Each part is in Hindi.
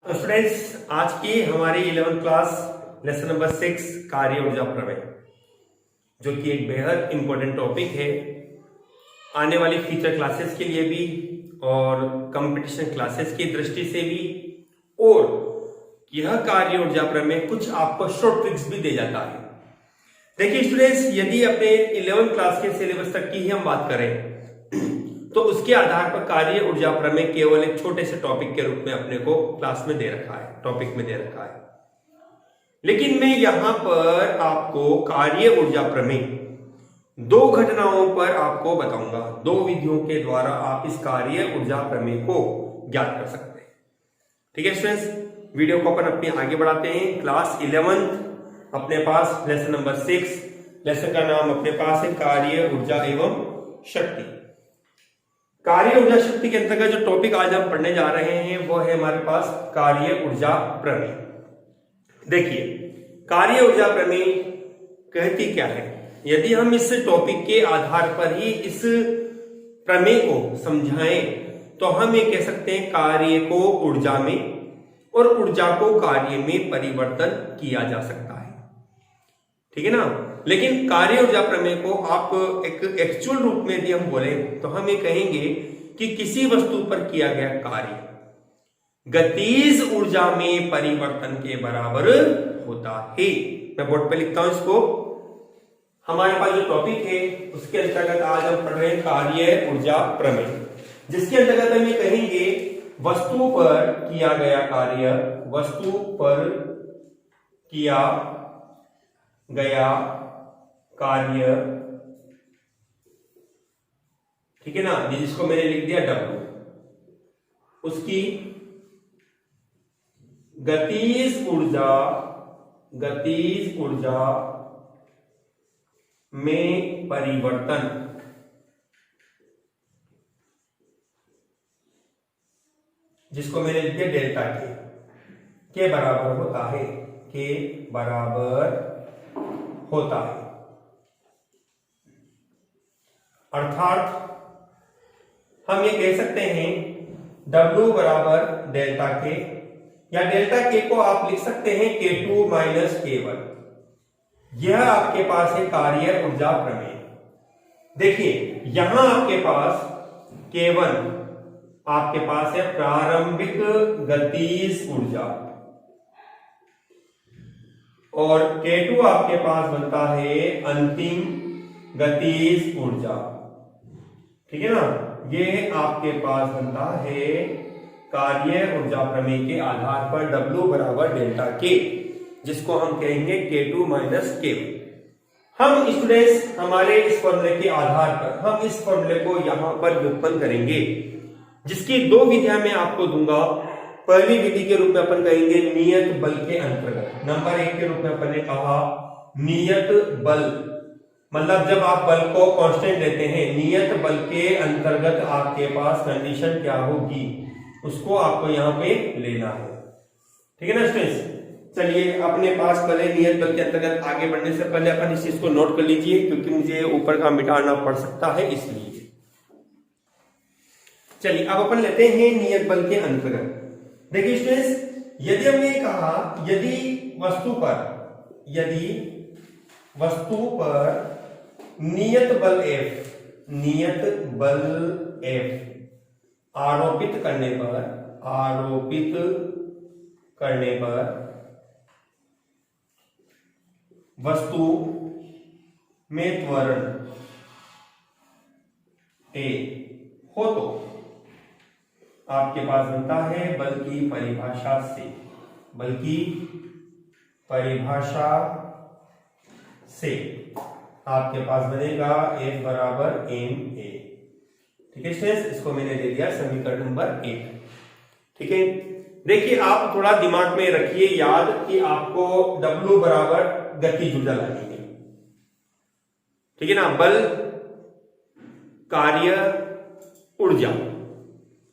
तो स्टूडेंट्स, आज की हमारी 11th क्लास लेसन नंबर 6 कार्य ऊर्जा प्रमेय, जो कि एक बेहद इंपॉर्टेंट टॉपिक है आने वाली फ्यूचर क्लासेस के लिए भी और कंपटीशन क्लासेस की दृष्टि से भी। और यह कार्य ऊर्जा प्रमेय कुछ आपको शॉर्ट ट्रिक्स भी दे जाता है। देखिए स्टूडेंट्स, यदि अपने 11th क्लास के सिलेबस तक की ही हम बात करें तो उसके आधार पर कार्य ऊर्जा प्रमेय केवल एक छोटे से टॉपिक के रूप में अपने को क्लास में दे रखा है, टॉपिक में दे रखा है। लेकिन मैं यहां पर आपको कार्य ऊर्जा प्रमेय दो घटनाओं पर आपको बताऊंगा। दो विधियों के द्वारा आप इस कार्य ऊर्जा प्रमेय को ज्ञात कर सकते हैं। ठीक है स्टूडेंट्स, वीडियो को अपन अपनी आगे बढ़ाते हैं। क्लास 11th अपने पास लेसन नंबर 6, लेसन का नाम अपने पास है कार्य ऊर्जा एवं शक्ति। कार्य ऊर्जा शक्ति के अंतर्गत जो टॉपिक आज हम पढ़ने जा रहे हैं वो है हमारे पास कार्य ऊर्जा प्रमेय। देखिए, कार्य ऊर्जा प्रमेय कहती क्या है? यदि हम इस टॉपिक के आधार पर ही इस प्रमेय को समझाएं तो हम ये कह सकते हैं कार्य को ऊर्जा में और ऊर्जा को कार्य में परिवर्तन किया जा सकता है। ठीक है ना? लेकिन कार्य ऊर्जा प्रमेय को आप एक एक्चुअल रूप में यदि हम बोले तो हम ये कहेंगे कि किसी वस्तु पर किया गया कार्य गतिज ऊर्जा में परिवर्तन के बराबर होता है। मैं बोर्ड पे लिखता हूं इसको। हमारे पास जो टॉपिक है उसके अंतर्गत आज हम पढ़ रहे हैं कार्य ऊर्जा प्रमेय, जिसके अंतर्गत हम ये कहेंगे वस्तु पर किया गया कार्य, वस्तु पर किया गया कार्य, ठीक है ना, जिसको मैंने लिख दिया W, उसकी गतिज ऊर्जा में परिवर्तन जिसको मैंने लिख दिया डेल्टा के बराबर होता है, के बराबर होता है। अर्थात हम ये कह सकते हैं W बराबर डेल्टा के, या डेल्टा के को आप लिख सकते हैं K2 माइनस K1। यह आपके पास है कार्य ऊर्जा प्रमेय। देखिए, यहां आपके पास K1 आपके पास है प्रारंभिक गतिज ऊर्जा और K2 आपके पास बनता है अंतिम गतिज ऊर्जा। ठीक है ना? ये आपके पास बनता है कार्य ऊर्जा प्रमेय के आधार पर W बराबर डेल्टा के, जिसको हम कहेंगे K2 माइनस K1। हम स्टूडेंट्स हमारे इस फॉर्मूले के आधार पर हम इस फॉर्मूले को यहां पर व्युत्पन्न करेंगे, जिसकी दो विधियां मैं आपको दूंगा। पहली विधि के रूप में अपन कहेंगे नियत बल के अंतर्गत। नंबर 1 के रूप में अपन ने कहा नियत बल, मतलब जब आप बल को कांस्टेंट लेते हैं, नियत बल के अंतर्गत आपके पास कंडीशन क्या होगी उसको आपको यहां पे लेना है। ठीक है ना स्टूडेंट्स? चलिए, अपने पास पहले नियत बल के अंतर्गत आगे बढ़ने से पहले अपन इस चीज को नोट कर लीजिए, क्योंकि मुझे ऊपर का मिटाना पड़ सकता है, इसलिए। चलिए, अब अपन लेते हैं नियत बल के अंतर्गत। देखिए स्टूडेंट्स, यदि हमने कहा यदि वस्तु पर नियत बल F आरोपित करने पर वस्तु में त्वरण A हो तो आपके पास बनता है बल की परिभाषा से आपके पास बनेगा F बराबर ma। ठीक है स्टूडेंट्स, इसको मैंने दे दिया समीकरण नंबर 1। ठीक है, देखिए आप थोड़ा दिमाग में रखिए याद कि आपको W बराबर गतिज ऊर्जा लानी है। ठीक है ना? बल, कार्य, ऊर्जा।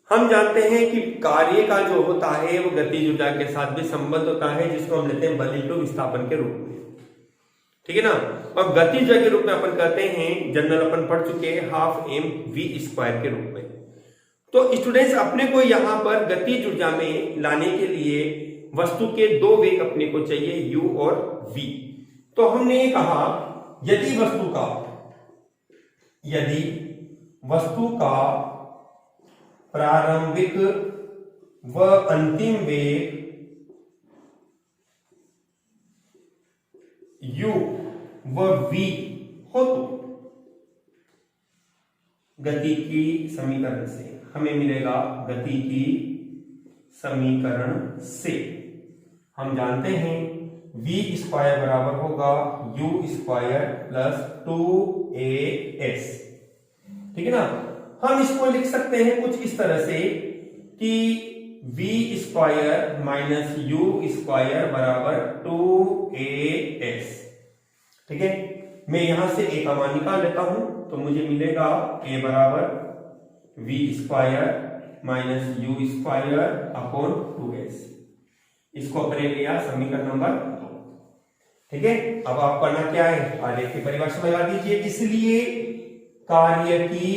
हम जानते हैं कि कार्य का जो होता है वो गतिज ऊर्जा के साथ भी संबंध होता है, जिसको हम लेते हैं बल इंटू विस्थापन के रूप में। ठीक है ना? और गति ऊर्जा के रूप में अपन कहते हैं, जनरल अपन पढ़ चुके हैं, हाफ m v स्क्वायर के रूप में। तो स्टूडेंट्स अपने को यहां पर गतिज ऊर्जा में लाने के लिए वस्तु के दो वेग अपने को चाहिए, u और v। तो हमने ये कहा यदि वस्तु का प्रारंभिक व अंतिम वेग u व v हो तो गति की समीकरण से हमें मिलेगा, गति की समीकरण से हम जानते हैं v स्क्वायर बराबर होगा u स्क्वायर प्लस 2as, ठीक है ना। हम इसको लिख सकते हैं कुछ इस तरह से कि v square minus u square बराबर 2as, ठीक है। मैं यहां से a का मान निकाल लेता हूं तो मुझे मिलेगा a बराबर v square minus u square upon 2s। इसको अपने लिया समीकरण नंबर 2, ठीक है। अब आप करना क्या है, आलेख की परिभाषा लगा दीजिए। इसलिए कार्य की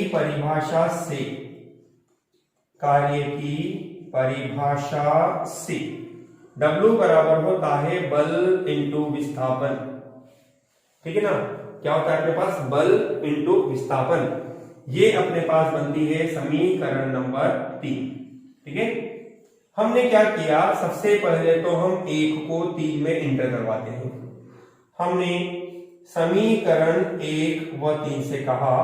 परिभाषा से W बराबर होता है बल इंटू विस्थापन, ठीक है ना। क्या होता है अपने पास, बल इंटू विस्थापन। ये अपने पास बनती है समीकरण नंबर 3, ठीक है। हमने क्या किया, सबसे पहले तो हम 1 को 3 में इंटर करवाते हैं। हमने समीकरण 1 व 3 से कहा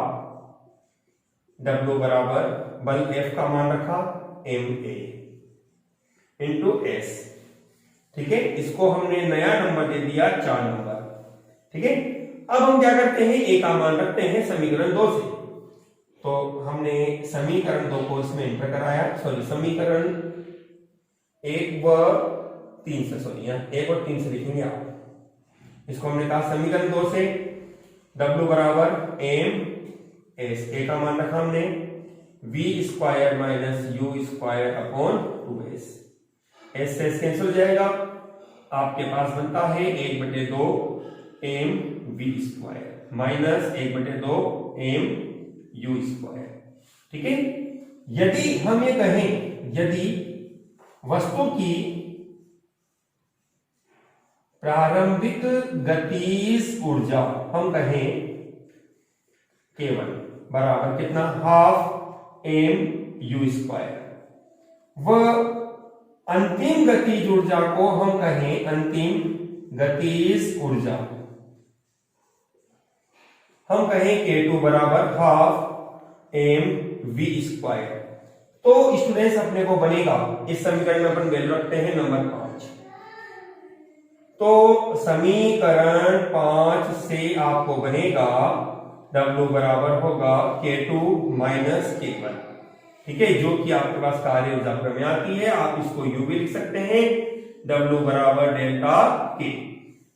W बराबर बल F का मान रखा ma इंटू s, ठीक है। इसको हमने नया नंबर दे दिया 4 नंबर, ठीक है। अब हम क्या करते हैं, a का मान रखते हैं समीकरण 2 से। तो हमने समीकरण 2 को इसमें इंटर कराया, समीकरण 1 व 3 से, 1 और 3 से लिखेंगे आप। इसको हमने कहा समीकरण 2 से W बराबर m s, a का मान रखा हमने v square minus u square upon 2s। s से कैंसिल हो जाएगा, आपके पास बनता है 1/2 m v square minus 1/2 m u square, ठीक है। यदि हम ये कहें, यदि वस्तु की प्रारंभिक गतिज ऊर्जा हम कहें केवल बराबर कितना, हाफ m u स्क्वायर, व अंतिम गतिज ऊर्जा को हम कहें अंतिम गतिज ऊर्जा, हम कहें K2 बराबर हाफ m v स्क्वायर। तो स्टूडेंट्स अपने को बनेगा, इस समीकरण में अपन वैल्यू रखते हैं नंबर 5। तो समीकरण 5 से आपको बनेगा W बराबर होगा K2 माइनस K1, ठीक है, जो कि आपके पास कार्य ऊर्जा प्रमेय आती है। आप इसको U भी लिख सकते हैं, W बराबर डेल्टा K।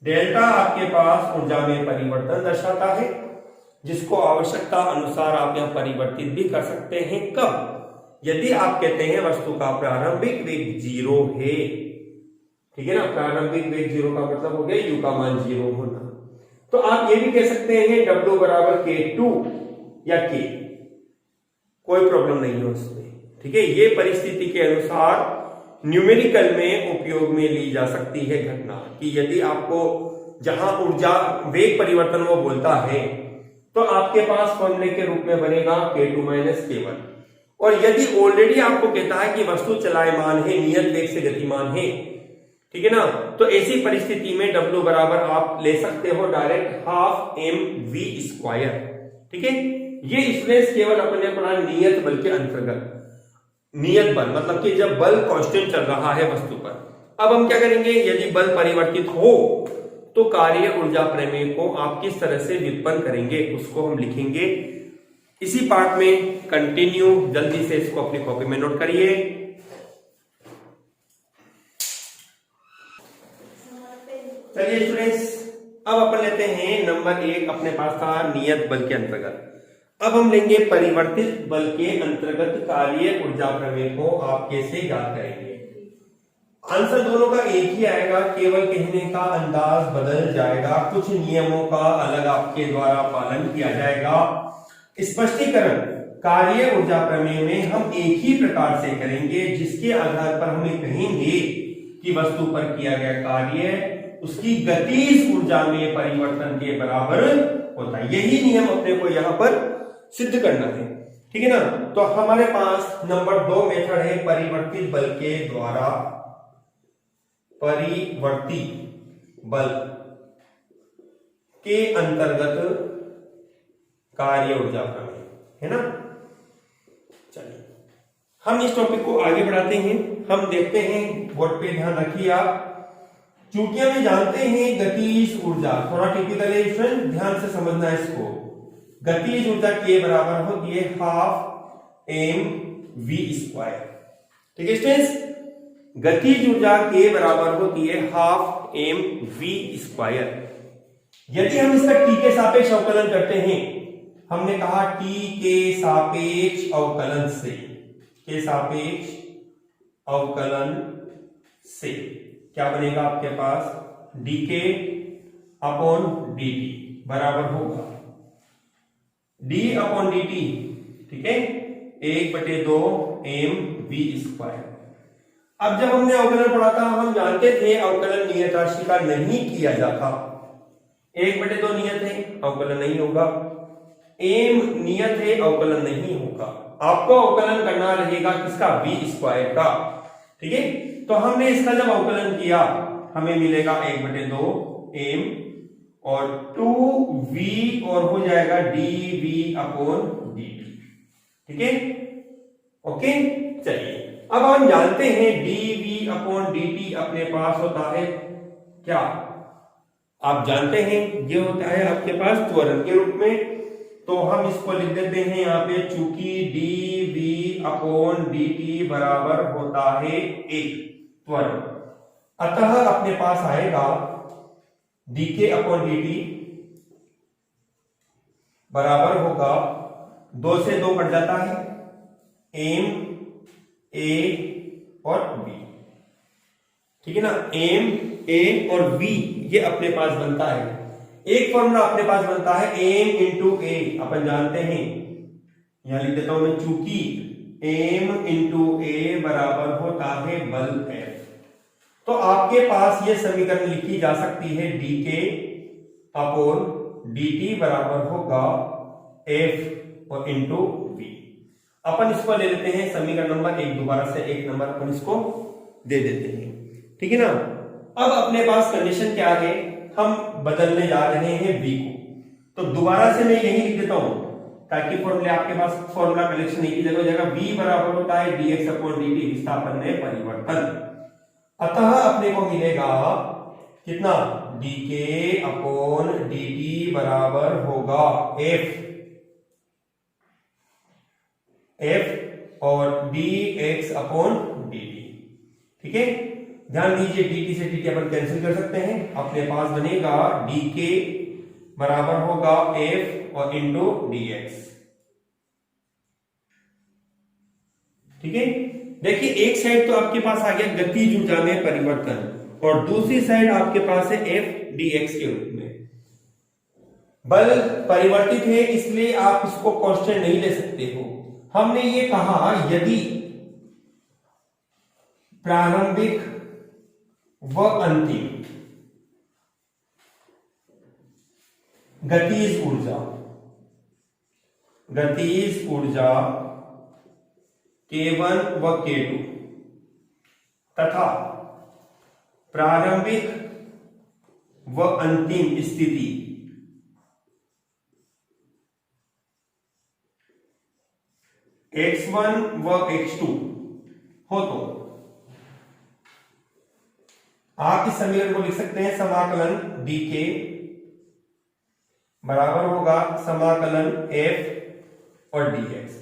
डेल्टा आपके पास ऊर्जा में परिवर्तन दर्शाता है, जिसको आवश्यकता अनुसार आप यहां परिवर्तित भी कर सकते हैं। कब, यदि आप कहते हैं वस्तु का प्रारंभिक वेग 0 है, ठीक है ना। प्रारंभिक वेग 0 का मतलब हो गया u का मान 0 होना। तो आप ये भी कह सकते हैं W बराबर K2 या K, कोई प्रॉब्लम नहीं है उसमें, ठीक है। ये परिस्थिति के अनुसार न्यूमेरिकल में उपयोग में ली जा सकती है घटना, कि यदि आपको जहां ऊर्जा वेग परिवर्तन वो बोलता है तो आपके पास फॉर्मूले के रूप में बनेगा K2 माइनस K1। और यदि ऑलरेडी आपको कहता है कि वस्तु चलायमान है, नियत वेग से गतिमान है, ठीक है ना, तो ऐसी परिस्थिति में W बराबर आप ले सकते हो direct half m v square, ठीक है। ये स्ट्रेस केवल अपने पढ़ा नियत बल के अंतर्गत, नियत बल मतलब कि जब बल कांस्टेंट चल रहा है वस्तु पर। अब हम क्या करेंगे, यदि बल परिवर्तित हो तो कार्य ऊर्जा प्रमेय को आप किस तरह से व्युत्पन्न करेंगे, उसको हम लिखेंगे इसी पार्ट में। कंटिन्यू, जल्दी से इसको अपनी कॉपी में नोट करिए। चलिए स्टूडेंट्स, अब अपन लेते हैं नंबर 1, अपने पास था नियत बल के अंतर्गत। अब हम लेंगे परिवर्तित बल के अंतर्गत कार्य ऊर्जा प्रमेय को आप कैसे याद करेंगे। आंसर दोनों का एक ही आएगा, केवल कहने का अंदाज बदल जाएगा, कुछ नियमों का अलग आपके द्वारा पालन किया जाएगा। स्पष्टीकरण कार्य ऊर्जा प्रमेय में हम एक ही प्रकार से करेंगे, जिसके आधार पर हमें कहेंगे कि वस्तु पर किया गया कार्य उसकी गतिज ऊर्जा में परिवर्तन के बराबर होता है। यही नियम अपने को यहां पर सिद्ध करना है, ठीक है ना। तो हमारे पास नंबर 2 मेथड है परिवर्तित बल के द्वारा परिवर्ती बल के अंतर्गत कार्य ऊर्जा प्रमेय, है ना। चलिए हम इस टॉपिक को आगे बढ़ाते हैं। हम देखते हैं, बोर्ड पे ध्यान रखिए आप। चूंकि हम जानते हैं गतिज ऊर्जा, थोड़ा टिपिकल है स्टूडेंट, ध्यान से समझना है इसको। गतिज ऊर्जा के बराबर होती है हाफ mv², ठीक है स्टूडेंट्स। गतिज ऊर्जा के बराबर होती है हाफ mv²। यदि हम इसका t के सापेक्ष अवकलन करते हैं, हमने कहा t के सापेक्ष अवकलन से, के सापेक्ष अवकलन से क्या बनेगा आपके पास, dk अपॉन dt बराबर होगा d अपॉन dt, ठीक है, 1/2 mv²। अब जब हमने अवकलन पढ़ा था, हम जानते थे अवकलन नियत राशि का नहीं किया जाता। 1/2 नियत है, अवकलन नहीं होगा। m नियत है, अवकलन नहीं होगा। आपको अवकलन करना रहेगा किसका, v² का, ठीक है। तो हमने इसका जब अवकलन किया, हमें मिलेगा 1/2 m और 2v और हो जाएगा dv अपॉन dt, ठीक है, ओके। चलिए अब हम जानते हैं dv अपॉन dt अपने पास होता है क्या, आप जानते हैं ये होता है आपके पास त्वरण के रूप में। तो हम इसको लिख देते हैं यहाँ पे, चूंकि dv अपॉन dt बराबर होता है 1 त्वरण, अतः अपने पास आएगा dk अपॉन dt बराबर होगा, 2 से 2 कट जाता है, m a और v, ठीक है ना। m a और v ये अपने पास बनता है। एक फॉर्मूला अपने पास बनता है m इंटू a, अपन जानते हैं, यहां लिख देता हूं मैं, चूंकि m इंटू a बराबर होता है बल F। तो आपके पास ये समीकरण लिखी जा सकती है, dk अपॉन dt बराबर होगा F और इंटू v। अपन इसको ले लेते हैं समीकरण नंबर 1, दोबारा से 1 नंबर अपन इसको दे देते हैं, ठीक है ना। अब अपने पास कंडीशन क्या है, हम बदलने जा रहे हैं v को। तो दोबारा से मैं यही लिख देता हूं ताकि फॉर्मूले आपके पास फॉर्मूला कलेक्शन एक ही जगह हो जाएगा। v बराबर होता है dx अपॉन dt, विस्थापन में परिवर्तन। अतः अपने को मिलेगा कितना, dk अपॉन dt बराबर होगा f और dx अपॉन dt, ठीक है। ध्यान दीजिए, dt से dt अपन कैंसिल कर सकते हैं, अपने पास बनेगा dk बराबर होगा f और इंटू dx, ठीक है। देखिए एक साइड तो आपके पास आ गया गतिज ऊर्जा में परिवर्तन, और दूसरी साइड आपके पास है f dx के रूप में। बल परिवर्तित है, इसलिए आप इसको कांस्टेंट नहीं ले सकते हो। हमने ये कहा यदि प्रारंभिक व अंतिम गतिज ऊर्जा K1 व K2 तथा प्रारंभिक व अंतिम स्थिति x1 व x2 हो, तो आप इस समीकरण को लिख सकते हैं, समाकलन dk बराबर होगा समाकलन f और dx।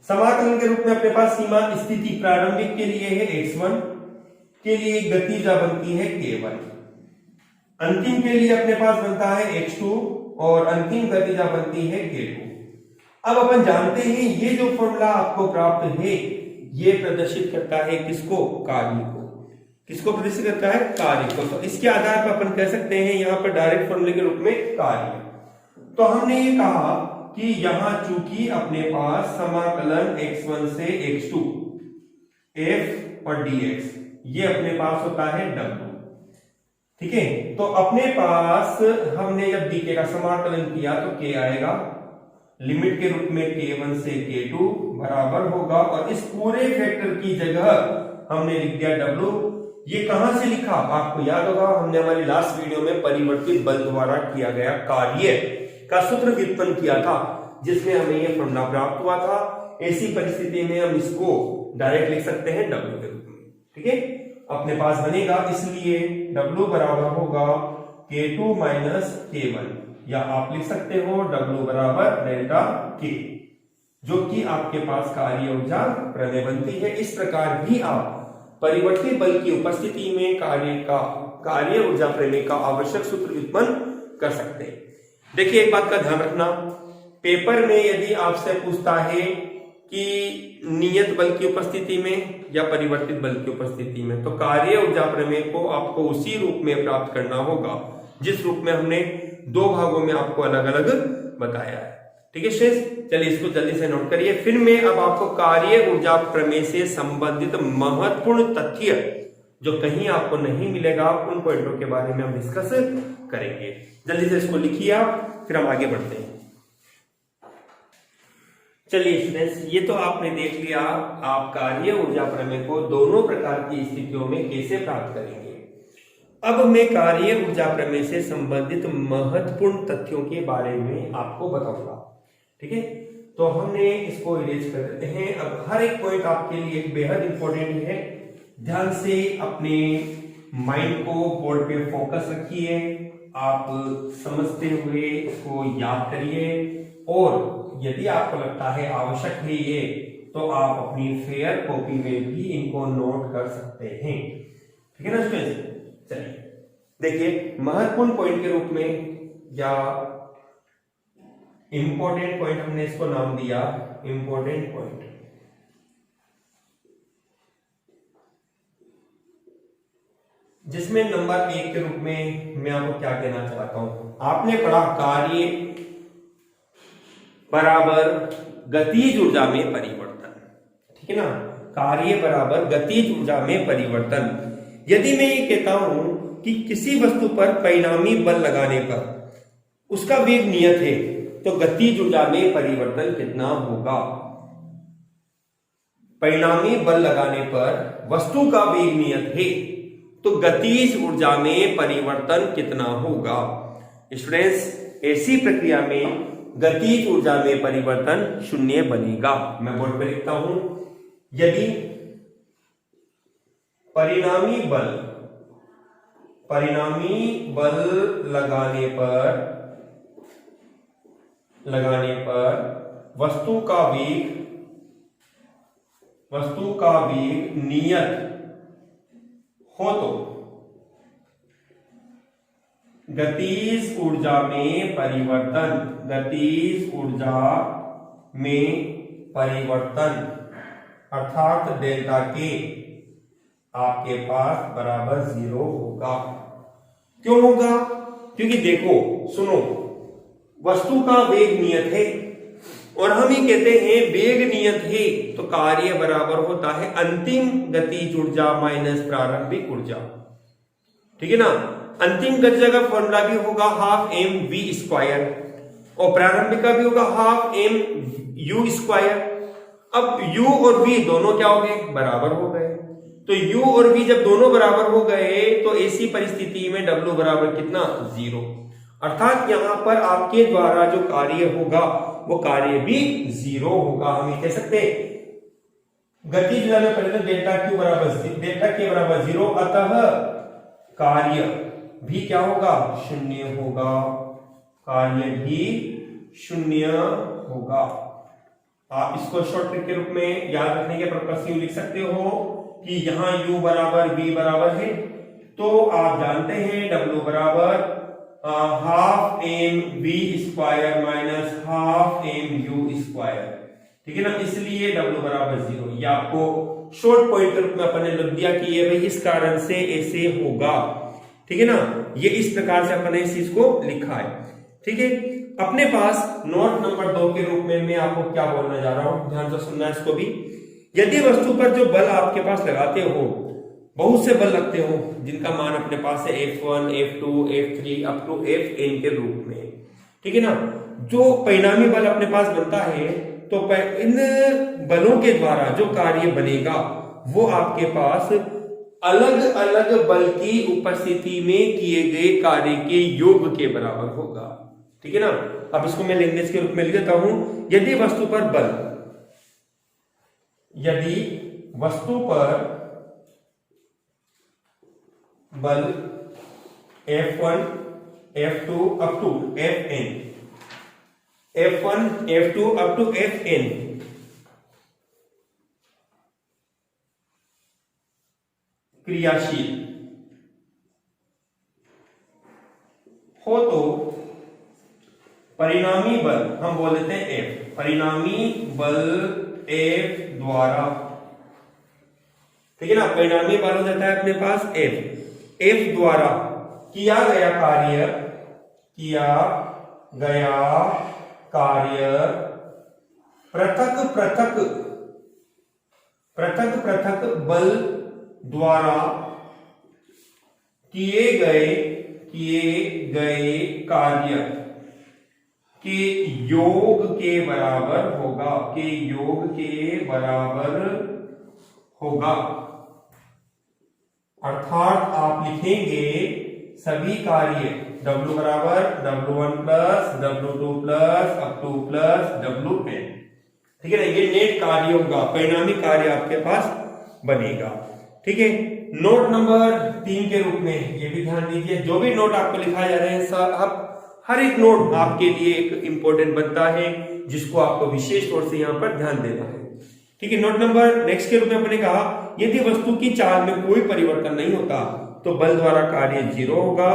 समाकलन के रूप में अपने पास सीमा स्थिति प्रारंभिक के लिए है x1, के लिए गतिज बनती है k1, अंतिम के लिए अपने पास बनता है x2 और अंतिम गतिजा बनती है k2। अब अपन जानते हैं ये जो फॉर्मूला आपको प्राप्त है, ये प्रदर्शित करता है किसको, कार्य को। किसको प्रदर्शित करता है, कार्य को। तो इसके आधार पर अपन कह सकते हैं यहाँ पर डायरेक्ट फॉर्मूले के रूप में कार्य। तो हमने ये कहा कि यहां चूंकि अपने पास समाकलन x1 से x2 f और dx ये अपने पास होता है w, ठीक है। तो अपने पास हमने जब डी के का समाकलन किया तो k आएगा लिमिट के रूप में k1 से k2 बराबर होगा, और इस पूरे फैक्टर की जगह हमने लिख दिया w। ये कहां से लिखा आपको याद होगा, हमने हमारी लास्ट वीडियो में परिवर्तित बल द्वारा किया गया कार्य का सूत्र व्युत्पन्न किया था, जिसमें हमें यह फॉर्मूला प्राप्त हुआ था। ऐसी परिस्थिति में हम इसको डायरेक्ट लिख सकते हैं w के रूप में, ठीक है। अपने पास बनेगा, इसलिए w बराबर होगा k2 माइनस k1, या आप लिख सकते हो w बराबर डेल्टा k, जो कि आपके पास कार्य ऊर्जा प्रमेय बनती है। इस प्रकार भी आप परिवर्तित बल की उपस्थिति में कार्य ऊर्जा प्रमेय का आवश्यक सूत्र व्युत्पन्न कर सकते हैं। देखिए एक बात का ध्यान रखना, पेपर में यदि आपसे पूछता है कि नियत बल की उपस्थिति में या परिवर्तित बल की उपस्थिति में, तो कार्य ऊर्जा प्रमेय को आपको उसी रूप में प्राप्त करना होगा जिस रूप में हमने दो भागों में आपको अलग अलग बताया है, ठीक है स्टूडेंट्स। चलिए इसको जल्दी से नोट करिए। फिर मैं अब आपको कार्य ऊर्जा प्रमेय से संबंधित महत्वपूर्ण तथ्य जो कहीं आपको नहीं मिलेगा, उन पॉइंटों के बारे में हम डिस्कस करेंगे। जल्दी से इसको लिखिए आप, फिर हम आगे बढ़ते हैं। चलिए स्टूडेंट्स, ये तो आपने देख लिया आप कार्य ऊर्जा प्रमेय को दोनों प्रकार की स्थितियों में कैसे प्राप्त करेंगे। अब मैं कार्य ऊर्जा प्रमेय से संबंधित महत्वपूर्ण तथ्यों के बारे में आपको बताऊंगा, ठीक है। तो हमने इसको इरेज कर देते हैं। अब हर एक पॉइंट आपके लिए बेहद इंपॉर्टेंट है, ध्यान से अपने माइंड को बोर्ड पे फोकस रखिए, आप समझते हुए इसको याद करिए, और यदि आपको लगता है आवश्यक है ये, तो आप अपनी फेयर कॉपी में भी इनको नोट कर सकते हैं, ठीक है ना स्टूडेंट्स। चलिए देखिए, महत्वपूर्ण पॉइंट के रूप में या इंपॉर्टेंट पॉइंट हमने इसको नाम दिया इंपॉर्टेंट पॉइंट। जिसमें नंबर 1 के रूप में मैं आपको क्या कहना चाहता हूं, आपने पढ़ा कार्य बराबर गतिज ऊर्जा में परिवर्तन, ठीक है ना। कार्य बराबर गतिज ऊर्जा में परिवर्तन। यदि मैं ये कहता हूं कि किसी वस्तु पर परिणामी बल लगाने पर उसका वेग नियत है, तो गतिज ऊर्जा में परिवर्तन कितना होगा। परिणामी बल लगाने पर वस्तु का वेग नियत है, तो गतिज ऊर्जा में परिवर्तन कितना होगा। स्टूडेंट्स, ऐसी प्रक्रिया में गतिज ऊर्जा में परिवर्तन 0 बनेगा। मैं बोर्ड पर लिखता हूं, यदि परिणामी बल लगाने पर वस्तु का वेग नियत हो, तो गतिज ऊर्जा में परिवर्तन अर्थात डेल्टा के आपके पास बराबर 0 होगा। क्यों होगा? क्योंकि देखो सुनो, वस्तु का वेग नियत है और हम ही कहते हैं वेग नियत है, तो कार्य बराबर होता है अंतिम गतिज ऊर्जा माइनस प्रारंभिक ऊर्जा, ठीक है ना। अंतिम गति का फॉर्मूला भी होगा 12mv², और प्रारंभिक का भी होगा 12mu²। अब u और v दोनों क्या हो गए? बराबर हो गए। तो u और v जब दोनों बराबर हो गए, तो ऐसी परिस्थिति में w बराबर कितना? 0। अर्थात यहां पर आपके द्वारा जो कार्य होगा वो कार्य भी 0 होगा। हम ये कह सकते हैं गतिज ऊर्जा में परिवर्तन डेल्टा के बराबर 0, अतः कार्य भी क्या होगा? 0 होगा। कार्य भी 0 होगा। आप इसको शॉर्ट ट्रिक के रूप में याद रखने के पर्पस से लिख सकते हो कि यहाँ u बराबर v बराबर है, तो आप जानते हैं w बराबर 12mv² माइनस 12mu², ठीक है ना। इसलिए w बराबर 0। ये आपको शॉर्ट पॉइंट के रूप में अपन ने लिख दिया कि ये भाई इस कारण से ऐसे होगा, ठीक है ना। ये इस प्रकार से अपन ने इस चीज को लिखा है, ठीक है। अपने पास नोट नंबर 2 के रूप में मैं आपको क्या बोलना जा रहा हूं, ध्यान से सुनना इसको भी। यदि वस्तु पर जो बल आपके पास लगाते हो, बहुत से बल लगते हो जिनका मान अपने पास है F1, F2, F3 up to Fn के रूप में, ठीक है ना। जो परिणामी बल अपने पास बनता है, तो इन बलों के द्वारा जो कार्य बनेगा वो आपके पास अलग अलग बल की उपस्थिति में किए गए कार्य के योग के बराबर होगा, ठीक है ना। अब इसको मैं लैंग्वेज के रूप में लिख देता हूं। यदि वस्तु पर बल F1, F2 up to Fn, F1, F2 up to Fn क्रियाशील हो, तो परिणामी बल हम बोल देते हैं F, परिणामी बल F द्वारा, ठीक है ना। परिणामी बल हो जाता है अपने पास F द्वारा किया गया कार्य पृथक पृथक बल द्वारा किए गए कार्य के योग के बराबर होगा, अर्थात आप लिखेंगे सभी कार्य W बराबर W1 plus W2 plus up two plus Wn, ठीक है ना। ये नेट कार्य होगा, परिणामी कार्य आपके पास बनेगा, ठीक है। नोट नंबर 3 के रूप में ये भी ध्यान दीजिए, जो भी नोट आपको लिखाए जा रहे हैं सब, हर एक नोट आपके लिए एक इंपॉर्टेंट बनता है जिसको आपको विशेष तौर से यहां पर ध्यान देना है, ठीक है। नोट नंबर नेक्स्ट के रूप में अपने कहा, यदि वस्तु की चाल में कोई परिवर्तन नहीं होता तो बल द्वारा कार्य 0 होगा,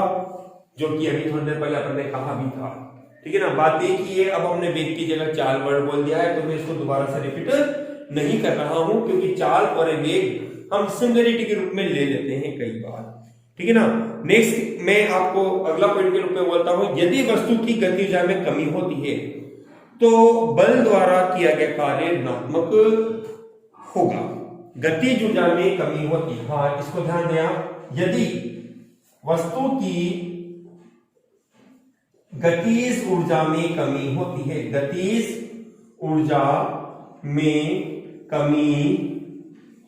जो कि अभी थोड़ी देर पहले अपन ने कहा भी था, ठीक है ना। बात देखिए, अब हमने वेग की जगह चाल वर्ड बोल दिया है, तो मैं इसको दोबारा से रिपीट नहीं कर रहा हूं, क्योंकि चाल और वेग हम सिमिलरिटी के रूप में ले लेते हैं कई बार, ठीक है ना। नेक्स्ट मैं आपको अगला पॉइंट के रूप में बोलता हूं, यदि वस्तु की गति ऊर्जा में कमी होती है तो बल द्वारा किया गया कार्य ऋणात्मक होगा। गतिज ऊर्जा में कमी होती है, हाँ इसको ध्यान दें आप, यदि वस्तु की गतिज ऊर्जा में कमी होती है, गतिज ऊर्जा में कमी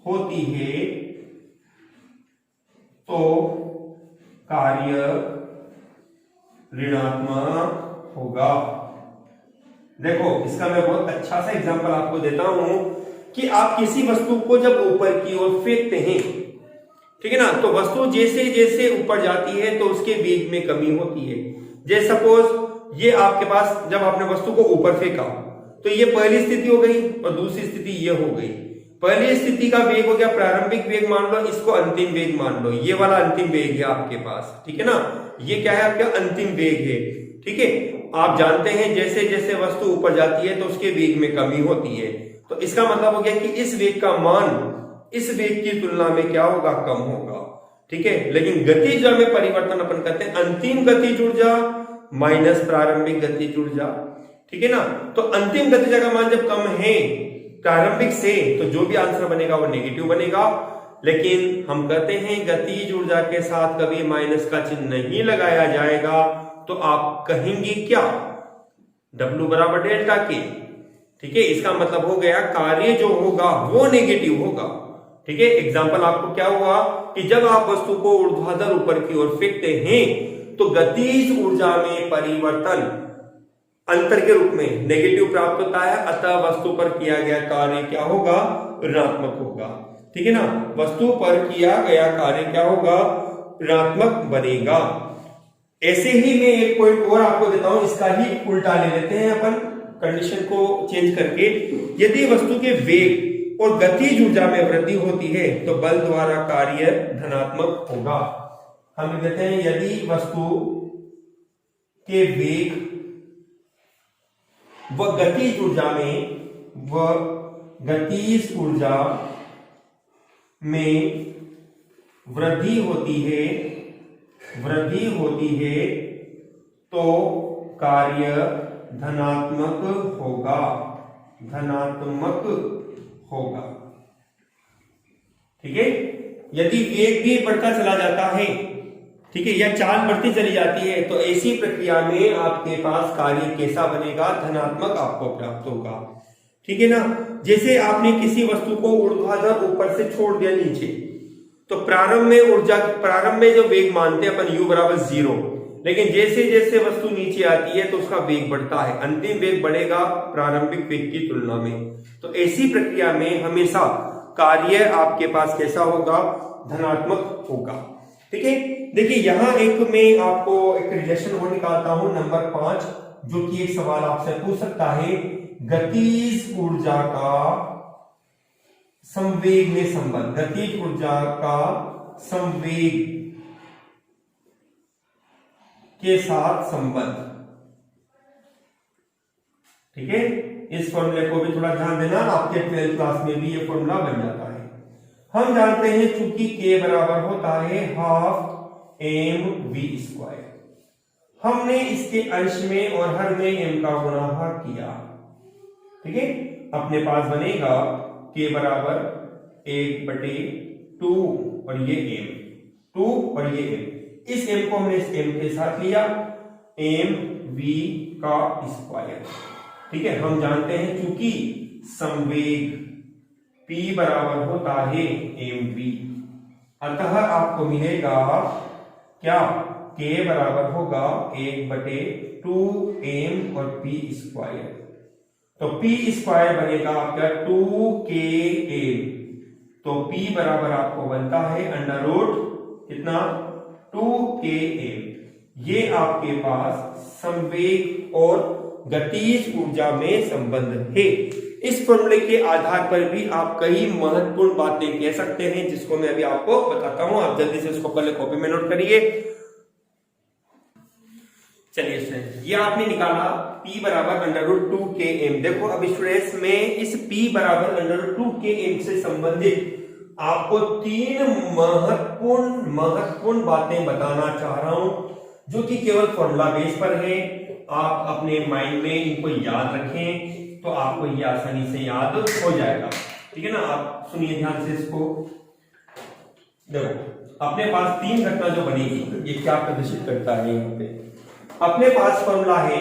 होती है तो कार्य ऋणात्मक होगा। देखो इसका मैं बहुत अच्छा सा एग्जांपल आपको देता हूं कि आप किसी वस्तु को जब ऊपर की ओर फेंकते हैं, ठीक है ना, तो वस्तु जैसे जैसे ऊपर जाती है तो उसके वेग में कमी होती है। जैसे सपोज ये आपके पास, जब आपने वस्तु को ऊपर फेंका तो ये पहली स्थिति हो गई और दूसरी स्थिति ये हो गई। पहली स्थिति का वेग हो गया प्रारंभिक वेग मान लो, इसको अंतिम वेग मान लो, ये वाला अंतिम वेग है आपके पास, ठीक है ना। ये क्या है आपका अंतिम वेग है, ठीक है। आप जानते हैं जैसे जैसे वस्तु ऊपर जाती है तो उसके वेग में कमी होती है, तो इसका मतलब हो गया कि इस वेग का मान इस वेग की तुलना में क्या होगा, कम होगा, ठीक है। लेकिन गतिज ऊर्जा में परिवर्तन अपन कहते हैं अंतिम गतिज ऊर्जा माइनस प्रारंभिक गतिज ऊर्जा, ठीक है ना। तो अंतिम गतिज ऊर्जा का मान जब कम है प्रारंभिक से, तो जो भी आंसर बनेगा वो नेगेटिव बनेगा। लेकिन हम कहते हैं गतिज ऊर्जा के साथ कभी माइनस का चिन्ह नहीं लगाया जाएगा, तो आप कहेंगे क्या, W बराबर डेल्टा के, ठीक है। इसका मतलब हो गया कार्य जो होगा वो नेगेटिव होगा, ठीक है। एग्जाम्पल आपको क्या हुआ कि जब आप वस्तु को ऊर्ध्वाधर ऊपर की ओर फेंकते हैं तो गतिज ऊर्जा में परिवर्तन अंतर के रूप में नेगेटिव प्राप्त होता है, अतः वस्तु पर किया गया कार्य क्या होगा, ऋणात्मक होगा, ठीक है ना। वस्तु पर किया गया कार्य क्या होगा, ऋणात्मक बनेगा। ऐसे ही मैं एक पॉइंट और आपको देता हूं, इसका ही उल्टा ले लेते हैं अपन कंडीशन को चेंज करके। यदि वस्तु के वेग और गतिज ऊर्जा में वृद्धि होती है तो बल द्वारा कार्य धनात्मक होगा। हम कहते हैं यदि वस्तु के वेग व गतिज ऊर्जा में वृद्धि होती है तो कार्य धनात्मक होगा, धनात्मक होगा। ठीक है, यदि वेग भी बढ़ता चला जाता है, ठीक है, या चाल बढ़ती चली जाती है, तो ऐसी प्रक्रिया में आपके पास कार्य कैसा बनेगा, धनात्मक आपको प्राप्त होगा। ठीक है ना। जैसे आपने किसी वस्तु को ऊर्ध्वाधर ऊपर से छोड़ दिया नीचे, तो प्रारंभ में जो वेग मानते हैं अपन u बराबर 0, लेकिन जैसे जैसे वस्तु नीचे आती है तो उसका वेग बढ़ता है, अंतिम वेग बढ़ेगा प्रारंभिक वेग की तुलना में। तो ऐसी प्रक्रिया में हमेशा कार्य आपके पास कैसा होगा, धनात्मक होगा। ठीक है, देखिए यहां एक मैं आपको एक रिलेशन और निकालता हूं, नंबर 5, जो कि एक सवाल आपसे पूछ सकता है, गतिज ऊर्जा का संवेग में संबंध, गतिज ऊर्जा का संवेग के साथ संबंध। ठीक है, इस फॉर्मूले को भी थोड़ा ध्यान देना, आपके 12th क्लास में भी ये फॉर्मूला बन जाता है। हम जानते हैं चूंकि k बराबर होता है ½ mv², हमने इसके अंश में और हर में m का गुणा भाग किया। ठीक है, अपने पास बनेगा k बराबर 1/2 और ये m, 2 और ये m, इस m को हमने इस m के साथ लिया, mv²। ठीक है, हम जानते हैं चूंकि संवेग p बराबर होता है mv, अतः आपको मिलेगा क्या, k बराबर होगा 1/2 m और p², तो p² बनेगा आपका 2km, तो p बराबर आपको बनता है √ कितना, 2km। ये आपके पास संवेग और गतिज ऊर्जा में संबंध है। इस फॉर्मूले के आधार पर भी आप कई महत्वपूर्ण बातें कह सकते हैं, जिसको मैं अभी आपको बताता हूं। आप जल्दी से उसको पहले कॉपी में नोट करिए। चलिए स्टूडेंट, ये आपने निकाला p बराबर √2km। देखो अब स्टूडेंट्स में इस p बराबर √2km से संबंधित आपको 3 महत्वपूर्ण बातें बताना चाह रहा हूं, जो कि केवल फॉर्मूला बेस पर है। आप अपने माइंड में इनको याद रखें तो आपको ये आसानी से याद हो जाएगा। ठीक है ना, आप सुनिए ध्यान से इसको। देखो अपने पास 3 घटना जो बनेगी, ये क्या प्रदर्शित करता है, यहाँ पे अपने पास फॉर्मूला है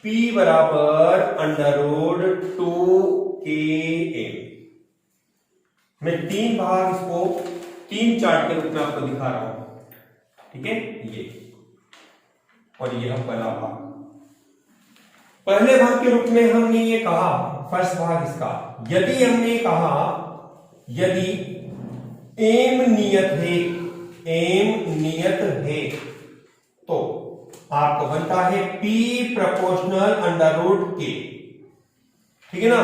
p बराबर √2km। मैं 3 भाग इसको 3 चार्ट के रूप में आपको दिखा रहा हूं। ठीक है, ये और ये पहला भाग। पहले भाग के रूप में हमने ये कहा, फर्स्ट भाग इसका, यदि हमने कहा यदि m नियत है तो आपको बनता है p प्रोपोर्शनल √k। ठीक है ना,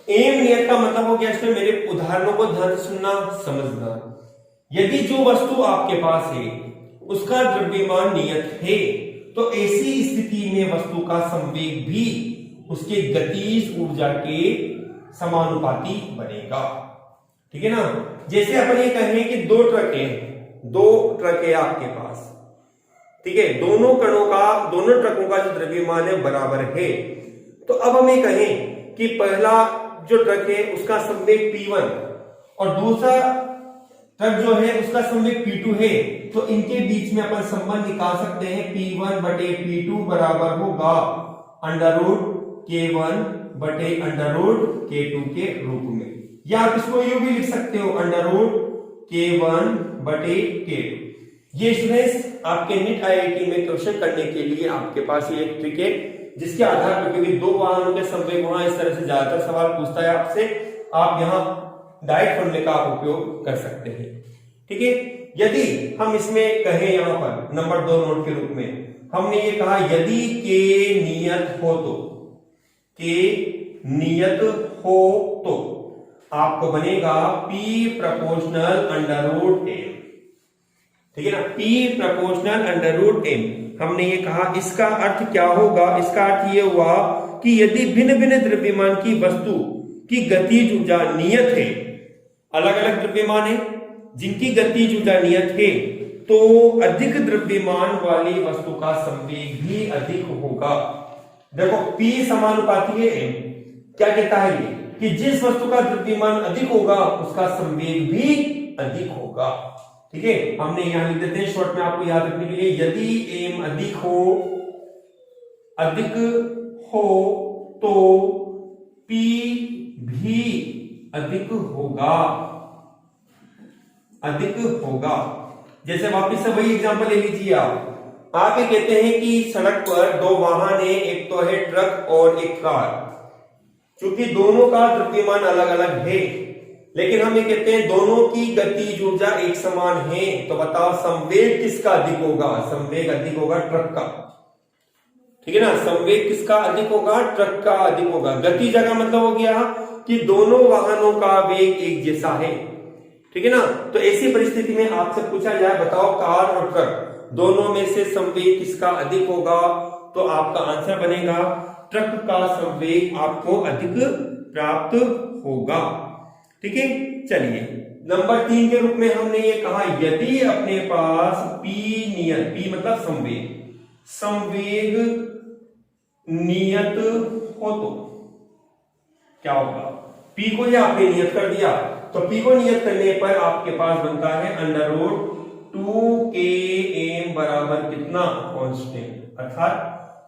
m नियत का मतलब हो गया, इसमें मेरे उदाहरणों को ध्यान से सुनना समझना। यदि जो वस्तु आपके पास है उसका द्रव्यमान नियत है, तो ऐसी स्थिति में वस्तु का संवेग भी उसके गतिज ऊर्जा के समानुपाती बनेगा। ठीक है ना, जैसे अपन ये कहें कि 2 ट्रक है आपके पास। ठीक है, दोनों ट्रकों का जो द्रव्यमान है बराबर है। तो अब हम ये कहें कि पहला जो ट्रक है उसका संवेग p1 और दूसरा ट्रक जो है उसका संवेग p2 है, तो इनके बीच में अपन संबंध निकाल सकते हैं, p1/p2 बराबर होगा √k1/√k2 के रूप में, या आप इसको यूं भी लिख सकते हो √k1/k2। ये स्टूडेंट्स आपके नीट IIT में क्वेश्चन करने के लिए आपके पास ये एक ट्रिक है, जिसके आधार पर, क्योंकि 2 वाहनों के संवेग वहां इस तरह से ज्यादातर सवाल पूछता है आपसे, आप यहाँ डायरेक्ट फॉर्मूले का आप उपयोग कर सकते हैं। ठीक है, यदि हम इसमें कहें यहां पर नंबर 2 नोट के रूप में हमने ये कहा, यदि k नियत हो तो आपको बनेगा p प्रोपोर्शनल √m। ठीक है ना, p प्रोपोर्शनल √m। हमने ये कहा, इसका अर्थ क्या होगा, इसका अर्थ ये हुआ कि यदि भिन्न भिन्न द्रव्यमान की वस्तु की गतिज ऊर्जा नियत है, अलग अलग द्रव्यमान है जिनकी गतिज ऊर्जा नियत है, तो अधिक द्रव्यमान वाली वस्तु का संवेग भी अधिक होगा। देखो P समानुपाती है M। क्या कहता है ये कि जिस वस्तु का द्रव्यमान अधिक होगा उसका संवेग भी अधिक होगा। ठीक है, हमने यहां लिख देते हैं शॉर्ट में आपको याद रखने के लिए, यदि M अधिक हो तो P भी अधिक होगा। जैसे वापस से वही एग्जांपल ले लीजिए आप ये कहते हैं कि सड़क पर दो वाहन है, एक तो है ट्रक और एक कार। चूंकि दोनों का द्रव्यमान अलग अलग है, लेकिन हम ये कहते हैं दोनों की गतिज ऊर्जा एक समान है, तो बताओ संवेग किसका अधिक होगा? संवेग अधिक होगा ट्रक का। ठीक है ना, संवेग किसका अधिक होगा? ट्रक का अधिक होगा। गति जगह मतलब हो गया कि दोनों वाहनों का वेग एक जैसा है। ठीक है ना, तो ऐसी परिस्थिति में आपसे पूछा जाए बताओ कार और ट्रक दोनों में से संवेग किसका अधिक होगा, तो आपका आंसर बनेगा ट्रक का संवेग आपको अधिक प्राप्त होगा। ठीक है, चलिए नंबर 3 के रूप में हमने ये कहा यदि अपने पास P नियत, P मतलब संवेग नियत हो तो क्या होगा? P को या आपने नियत कर दिया, तो P को नियत करने पर आपके पास बनता है √2km बराबर कितना? कांस्टेंट, अर्थात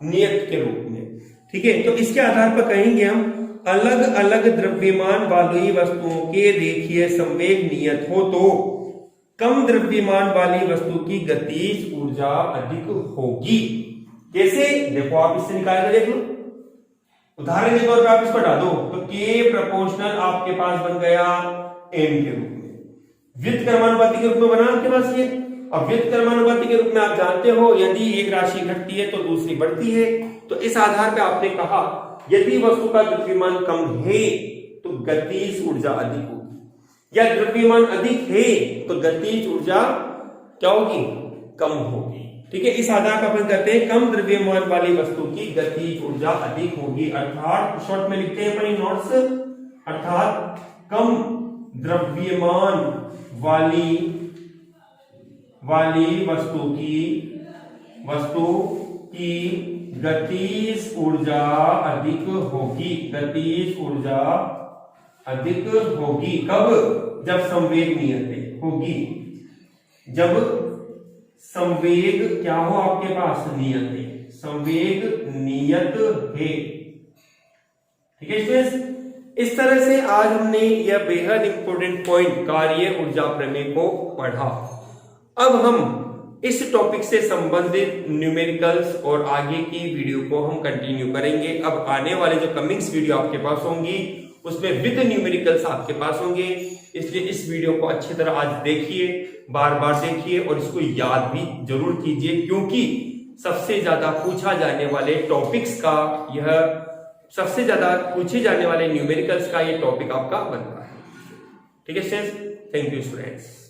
नियत के रूप में। ठीक है, तो इसके आधार पर कहेंगे हम अलग अलग द्रव्यमान वाली वस्तुओं के रेखीय संवेग नियत हो तो कम द्रव्यमान वाली वस्तु की गतिज ऊर्जा अधिक होगी। कैसे? देखो आप इससे निकाल कर देख लो, उदाहरण के तौर पर आप इसको हटा दो तो K प्रोपोर्शनल आपके पास बन गया M के रूप में, व्युत्क्रमानुपाती के रूप में बना आपके पास ये। अब व्युत्क्रमानुपाती के रूप में आप जानते हो यदि एक राशि घटती है तो दूसरी बढ़ती है, तो इस आधार पे आपने कहा यदि वस्तु का द्रव्यमान कम है तो गतिज ऊर्जा अधिक होगी, या द्रव्यमान अधिक है तो गतिज ऊर्जा क्या होगी? कम होगी। ठीक है, इस आधार पर अपन कहते हैं कम द्रव्यमान वाली वस्तु की गतिज ऊर्जा अधिक होगी, अर्थात शॉर्ट में लिखते हैं अपनी नोट्स, अर्थात कम द्रव्यमान वाली वस्तु की गतिज ऊर्जा अधिक होगी। गतिज ऊर्जा अधिक होगी कब? जब संवेग नियत होगी, जब संवेग क्या हो आपके पास? नियत है, संवेग नियत है। ठीक है स्टूडेंट्स, इस तरह से आज हमने यह बेहद इंपॉर्टेंट पॉइंट कार्य ऊर्जा प्रमेय को पढ़ा। अब हम इस टॉपिक से संबंधित न्यूमेरिकल्स और आगे की वीडियो को हम कंटिन्यू करेंगे। अब आने वाले जो कमिंग्स वीडियो आपके पास होंगी उसमें विद न्यूमेरिकल्स आपके पास होंगे, इसलिए इस वीडियो को अच्छी तरह आज देखिए, बार बार देखिए और इसको याद भी जरूर कीजिए, क्योंकि सबसे ज्यादा पूछा जाने वाले टॉपिक्स का यह सबसे ज्यादा पूछे जाने वाले न्यूमेरिकल्स का ये टॉपिक आपका बनता है। ठीक है स्टूडेंट्स, थैंक यू स्टूडेंट्स।